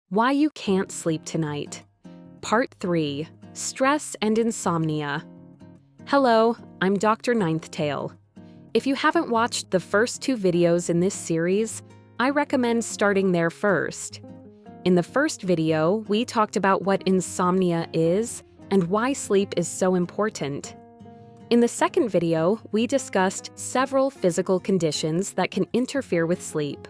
Why You Can't Sleep Tonight. Part 3, Stress and Insomnia. Hello, I'm Dr. Ninth Tail. If you haven't watched the first 2 videos in this series, I recommend starting there first. In the first video, we talked about what insomnia is and why sleep is so important. In the second video, we discussed several physical conditions that can interfere with sleep.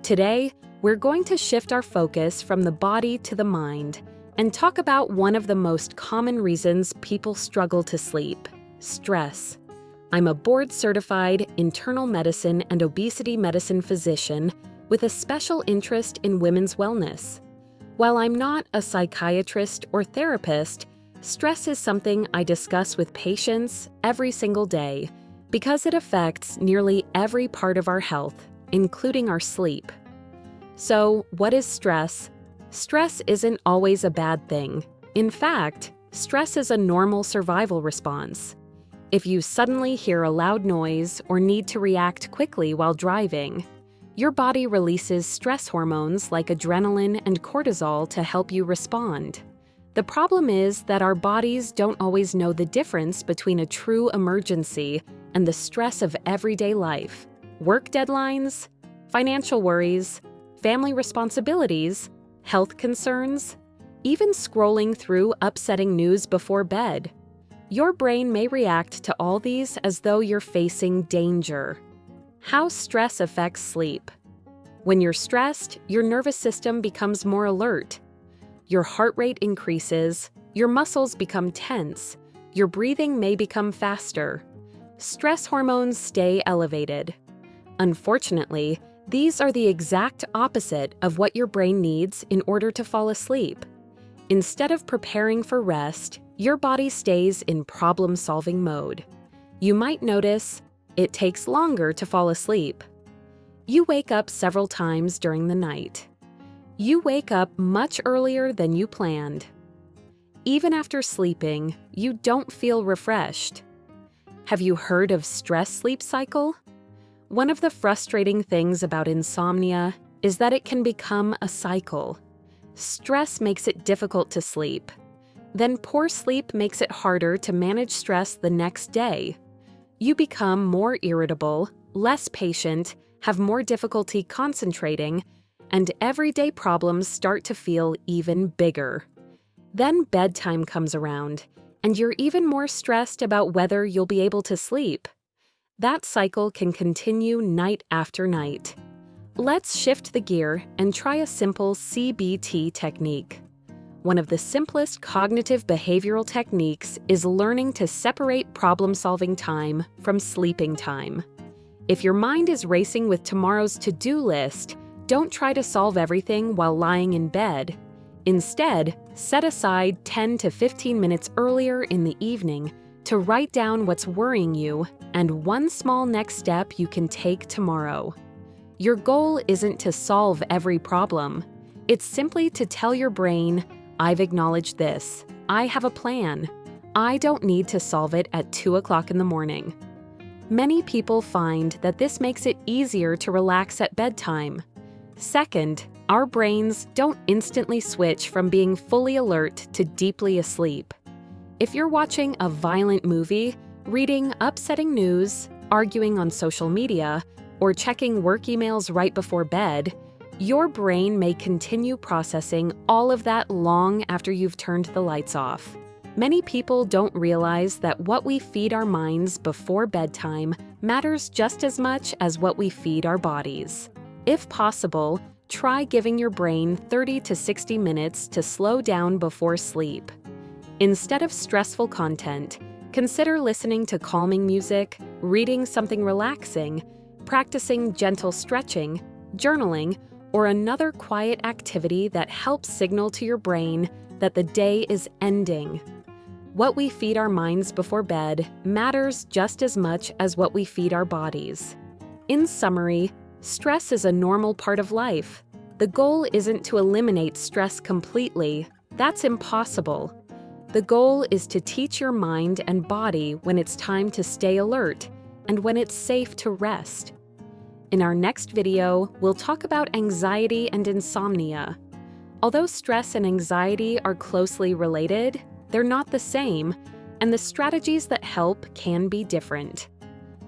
Today, we're going to shift our focus from the body to the mind and talk about one of the most common reasons people struggle to sleep: stress. I'm a board-certified internal medicine and obesity medicine physician with a special interest in women's wellness. While I'm not a psychiatrist or therapist, stress is something I discuss with patients every single day because it affects nearly every part of our health, including our sleep. So, what is stress? Stress isn't always a bad thing. In fact, stress is a normal survival response. If you suddenly hear a loud noise or need to react quickly while driving, your body releases stress hormones like adrenaline and cortisol to help you respond. The problem is that our bodies don't always know the difference between a true emergency and the stress of everyday life: work deadlines, financial worries, family responsibilities, health concerns, even scrolling through upsetting news before bed. Your brain may react to all these as though you're facing danger. How stress affects sleep. When you're stressed, your nervous system becomes more alert. Your heart rate increases, your muscles become tense, your breathing may become faster. Stress hormones stay elevated. Unfortunately, these are the exact opposite of what your brain needs in order to fall asleep. Instead of preparing for rest, your body stays in problem-solving mode. You might notice it takes longer to fall asleep. You wake up several times during the night. You wake up much earlier than you planned. Even after sleeping, you don't feel refreshed. Have you heard of stress sleep cycle? One of the frustrating things about insomnia is that it can become a cycle. Stress makes it difficult to sleep. Then poor sleep makes it harder to manage stress the next day. You become more irritable, less patient, have more difficulty concentrating, and everyday problems start to feel even bigger. Then bedtime comes around, and you're even more stressed about whether you'll be able to sleep. That cycle can continue night after night. Let's shift the gear and try a simple CBT technique. One of the simplest cognitive behavioral techniques is learning to separate problem-solving time from sleeping time. If your mind is racing with tomorrow's to-do list, don't try to solve everything while lying in bed. Instead, set aside 10 to 15 minutes earlier in the evening to write down what's worrying you and one small next step you can take tomorrow. Your goal isn't to solve every problem. It's simply to tell your brain, I've acknowledged this. I have a plan. I don't need to solve it at 2 o'clock in the morning. Many people find that this makes it easier to relax at bedtime. Second, our brains don't instantly switch from being fully alert to deeply asleep. If you're watching a violent movie, reading upsetting news, arguing on social media, or checking work emails right before bed, your brain may continue processing all of that long after you've turned the lights off. Many people don't realize that what we feed our minds before bedtime matters just as much as what we feed our bodies. If possible, try giving your brain 30 to 60 minutes to slow down before sleep. Instead of stressful content, consider listening to calming music, reading something relaxing, practicing gentle stretching, journaling, or another quiet activity that helps signal to your brain that the day is ending. What we feed our minds before bed matters just as much as what we feed our bodies. In summary, stress is a normal part of life. The goal isn't to eliminate stress completely. That's impossible. The goal is to teach your mind and body when it's time to stay alert and when it's safe to rest. In our next video, we'll talk about anxiety and insomnia. Although stress and anxiety are closely related, they're not the same, and the strategies that help can be different.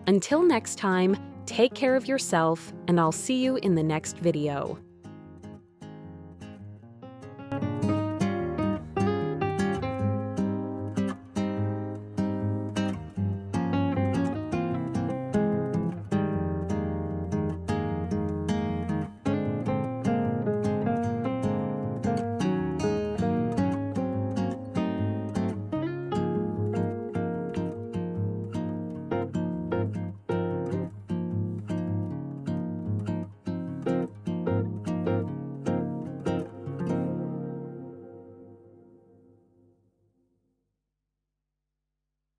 Until next time, take care of yourself, and I'll see you in the next video.